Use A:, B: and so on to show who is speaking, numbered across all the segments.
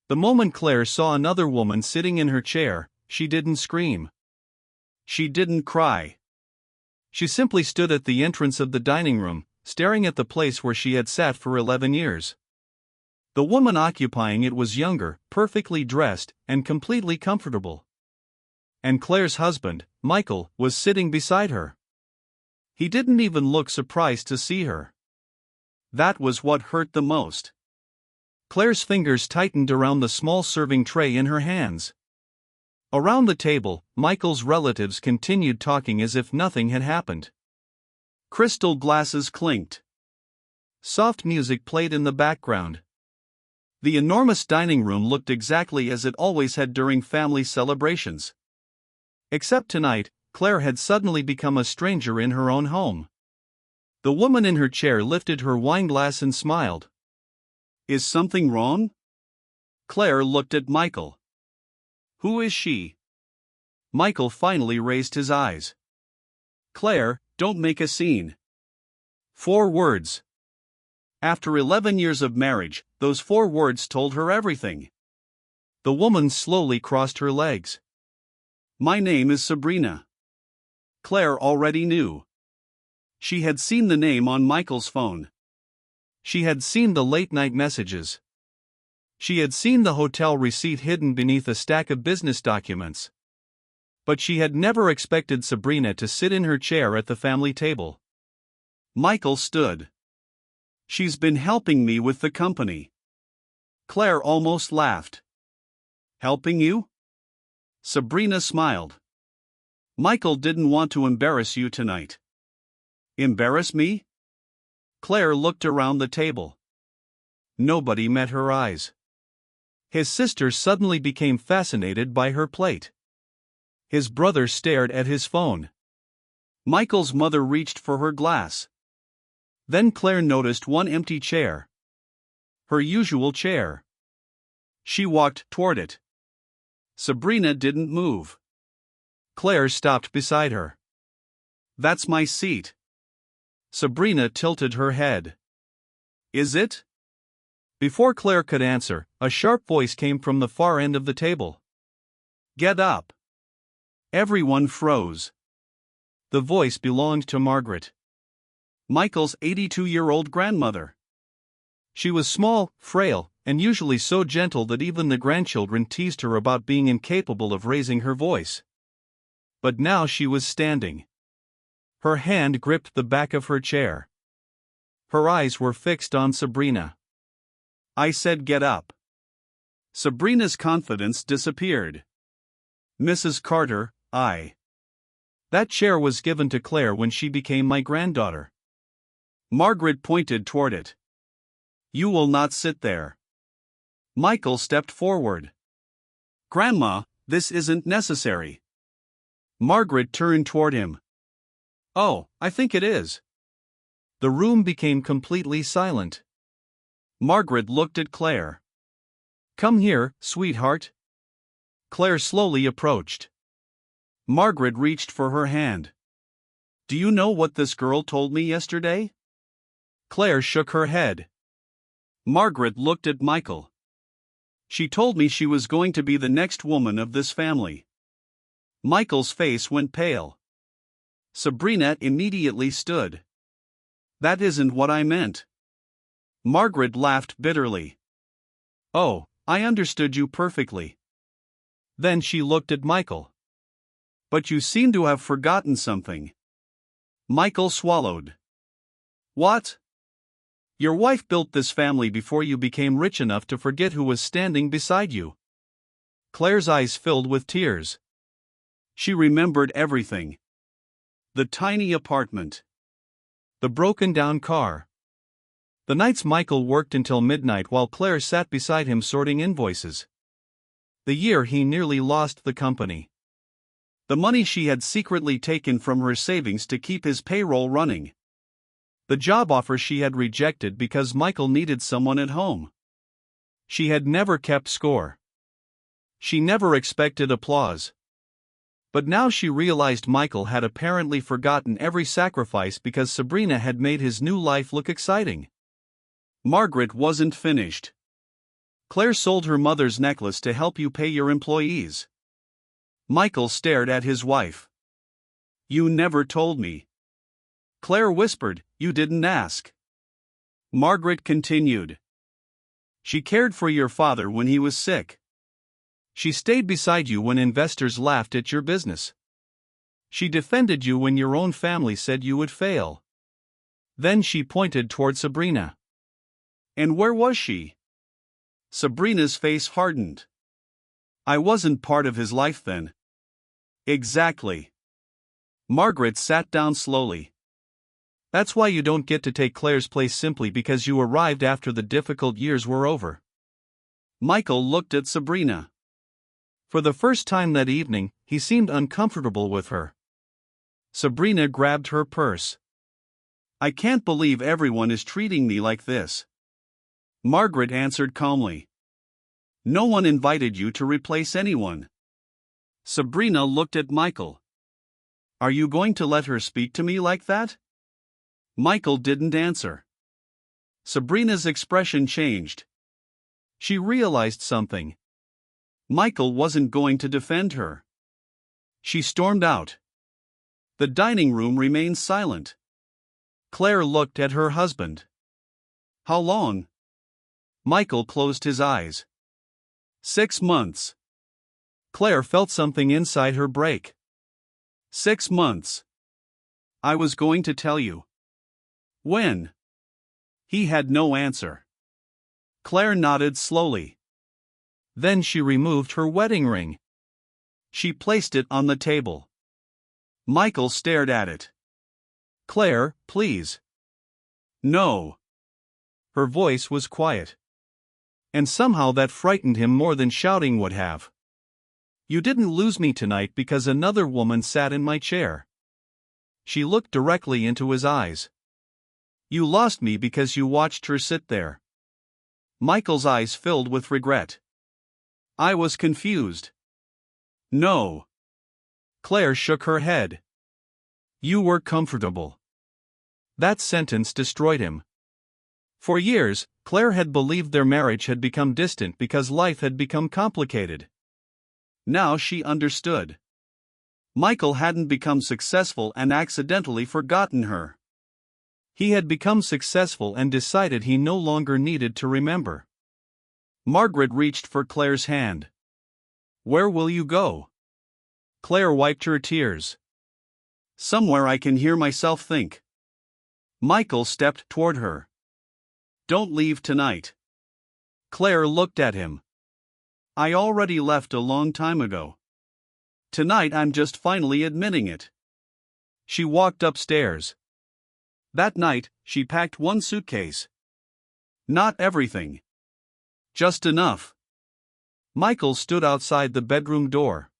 A: The moment Claire saw another woman sitting in her chair, she didn't scream. She didn't cry. She simply stood at the entrance of the dining room, staring at the place where she had sat for 11 years. The woman occupying it was younger, perfectly dressed, and completely comfortable. And Claire's husband, Michael, was sitting beside her. He didn't even look surprised to see her. That was what hurt the most. Claire's fingers tightened around the small serving tray in her hands. Around the table, Michael's relatives continued talking as if nothing had happened. Crystal glasses clinked. Soft music played in the background. The enormous dining room looked exactly as it always had during family celebrations. Except tonight, Claire had suddenly become a stranger in her own home. The woman in her chair lifted her wineglass and smiled. "Is something wrong?" Claire looked at Michael. "Who is she?" Michael finally raised his eyes. "Claire, don't make a scene." 4 words. After 11 years of marriage, those 4 words told her everything. The woman slowly crossed her legs. "My name is Sabrina." Claire already knew. She had seen the name on Michael's phone. She had seen the late-night messages. She had seen the hotel receipt hidden beneath a stack of business documents. But she had never expected Sabrina to sit in her chair at the family table. Michael stood. "She's been helping me with the company." Claire almost laughed. "Helping you?" Sabrina smiled. "Michael didn't want to embarrass you tonight." "Embarrass me?" Claire looked around the table. Nobody met her eyes. His sister suddenly became fascinated by her plate. His brother stared at his phone. Michael's mother reached for her glass. Then Claire noticed one empty chair. Her usual chair. She walked toward it. Sabrina didn't move. Claire stopped beside her. "That's my seat." Sabrina tilted her head. "Is it?" Before Claire could answer, a sharp voice came from the far end of the table. "Get up." Everyone froze. The voice belonged to Margaret, Michael's 82-year-old grandmother. She was small, frail, and usually so gentle that even the grandchildren teased her about being incapable of raising her voice. But now she was standing. Her hand gripped the back of her chair. Her eyes were fixed on Sabrina. "I said get up." Sabrina's confidence disappeared. "Mrs. Carter, That chair was given to Claire when she became my granddaughter." Margaret pointed toward it. "You will not sit there." Michael stepped forward. "Grandma, this isn't necessary." Margaret turned toward him. "Oh, I think it is." The room became completely silent. Margaret looked at Claire. "Come here, sweetheart." Claire slowly approached. Margaret reached for her hand. "Do you know what this girl told me yesterday?" Claire shook her head. Margaret looked at Michael. "She told me she was going to be the next woman of this family." Michael's face went pale. Sabrina immediately stood. "That isn't what I meant." Margaret laughed bitterly. "Oh, I understood you perfectly." Then she looked at Michael. "But you seem to have forgotten something." Michael swallowed. "What?" "Your wife built this family before you became rich enough to forget who was standing beside you." Claire's eyes filled with tears. She remembered everything. The tiny apartment. The broken-down car. The nights Michael worked until midnight while Claire sat beside him sorting invoices. The year he nearly lost the company. The money she had secretly taken from her savings to keep his payroll running. The job offer she had rejected because Michael needed someone at home. She had never kept score. She never expected applause. But now she realized Michael had apparently forgotten every sacrifice because Sabrina had made his new life look exciting. Margaret wasn't finished. Claire sold her mother's necklace to help you pay your employees. Michael stared at his wife. You never told me. Claire whispered, you didn't ask. Margaret continued. She cared for your father when he was sick. She stayed beside you when investors laughed at your business. She defended you when your own family said you would fail. Then she pointed toward Sabrina. And where was she? Sabrina's face hardened. I wasn't part of his life then. Exactly. Margaret sat down slowly. That's why you don't get to take Claire's place simply because you arrived after the difficult years were over. Michael looked at Sabrina. For the first time that evening, he seemed uncomfortable with her. Sabrina grabbed her purse. I can't believe everyone is treating me like this. Margaret answered calmly. No one invited you to replace anyone. Sabrina looked at Michael. Are you going to let her speak to me like that? Michael didn't answer. Sabrina's expression changed. She realized something. Michael wasn't going to defend her. She stormed out. The dining room remained silent. Claire looked at her husband. How long? Michael closed his eyes. 6 months. Claire felt something inside her break. 6 months. I was going to tell you. When? He had no answer. Claire nodded slowly. Then she removed her wedding ring. She placed it on the table. Michael stared at it. Claire, please. No. Her voice was quiet. And somehow that frightened him more than shouting would have. You didn't lose me tonight because another woman sat in my chair. She looked directly into his eyes. You lost me because you watched her sit there. Michael's eyes filled with regret. I was confused. No. Claire shook her head. You were comfortable. That sentence destroyed him. For years, Claire had believed their marriage had become distant because life had become complicated. Now she understood. Michael hadn't become successful and accidentally forgotten her. He had become successful and decided he no longer needed to remember. Margaret reached for Claire's hand. Where will you go? Claire wiped her tears. Somewhere I can hear myself think. Michael stepped toward her. Don't leave tonight. Claire looked at him. I already left a long time ago. Tonight I'm just finally admitting it. She walked upstairs. That night, she packed one suitcase. Not everything. Just enough. Michael stood outside the bedroom door.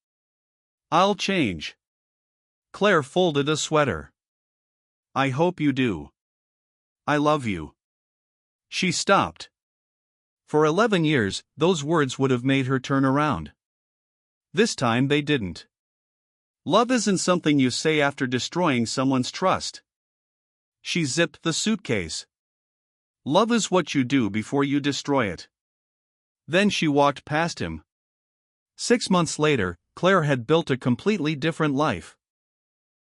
A: I'll change. Claire folded a sweater. I hope you do. I love you. She stopped. For 11 years, those words would have made her turn around. This time they didn't. Love isn't something you say after destroying someone's trust. She zipped the suitcase. Love is what you do before you destroy it. Then she walked past him. 6 months later, Claire had built a completely different life.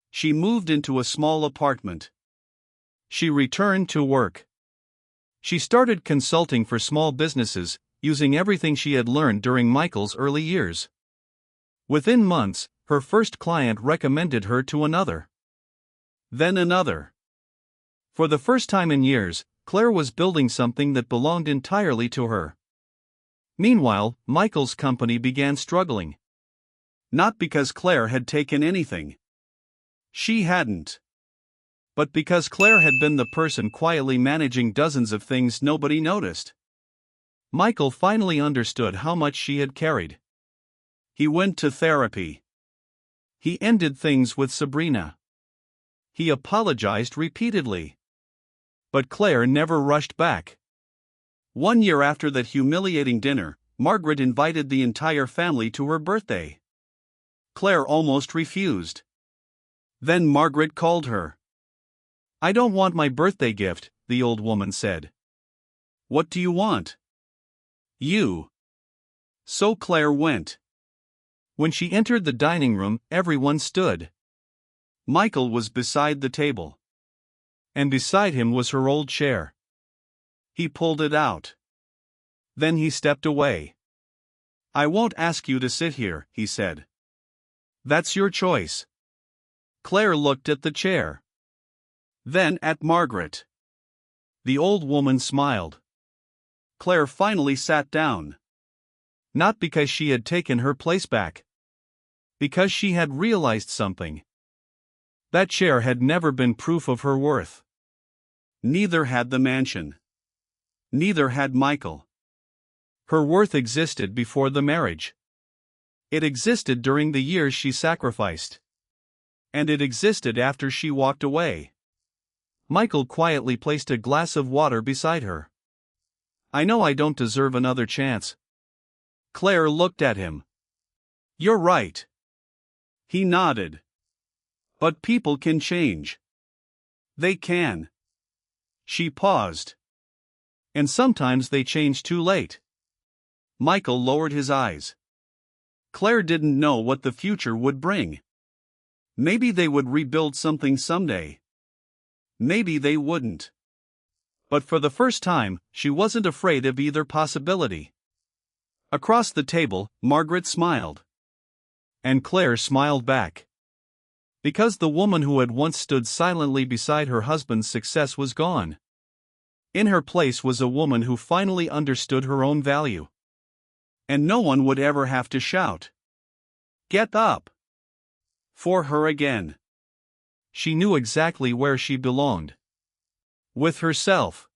A: She moved into a small apartment. She returned to work. She started consulting for small businesses, using everything she had learned during Michael's early years. Within months, her first client recommended her to another. Then another. For the first time in years, Claire was building something that belonged entirely to her. Meanwhile, Michael's company began struggling. Not because Claire had taken anything. She hadn't. But because Claire had been the person quietly managing dozens of things nobody noticed. Michael finally understood how much she had carried. He went to therapy. He ended things with Sabrina. He apologized repeatedly. But Claire never rushed back. 1 year after that humiliating dinner, Margaret invited the entire family to her birthday. Claire almost refused. Then Margaret called her. I don't want my birthday gift, the old woman said. What do you want? You. So Claire went. When she entered the dining room, everyone stood. Michael was beside the table. And beside him was her old chair. He pulled it out. Then he stepped away. I won't ask you to sit here, he said. That's your choice. Claire looked at the chair. Then at Margaret. The old woman smiled. Claire finally sat down. Not because she had taken her place back. Because she had realized something. That chair had never been proof of her worth. Neither had the mansion. Neither had Michael. Her worth existed before the marriage. It existed during the years she sacrificed. And it existed after she walked away. Michael quietly placed a glass of water beside her. I know I don't deserve another chance. Claire looked at him. You're right. He nodded. But people can change. They can. She paused. And sometimes they change too late. Michael lowered his eyes. Claire didn't know what the future would bring. Maybe they would rebuild something someday. Maybe they wouldn't. But for the first time, she wasn't afraid of either possibility. Across the table, Margaret smiled. And Claire smiled back. Because the woman who had once stood silently beside her husband's success was gone. In her place was a woman who finally understood her own value. And no one would ever have to shout, "Get up!" for her again. She knew exactly where she belonged. With herself.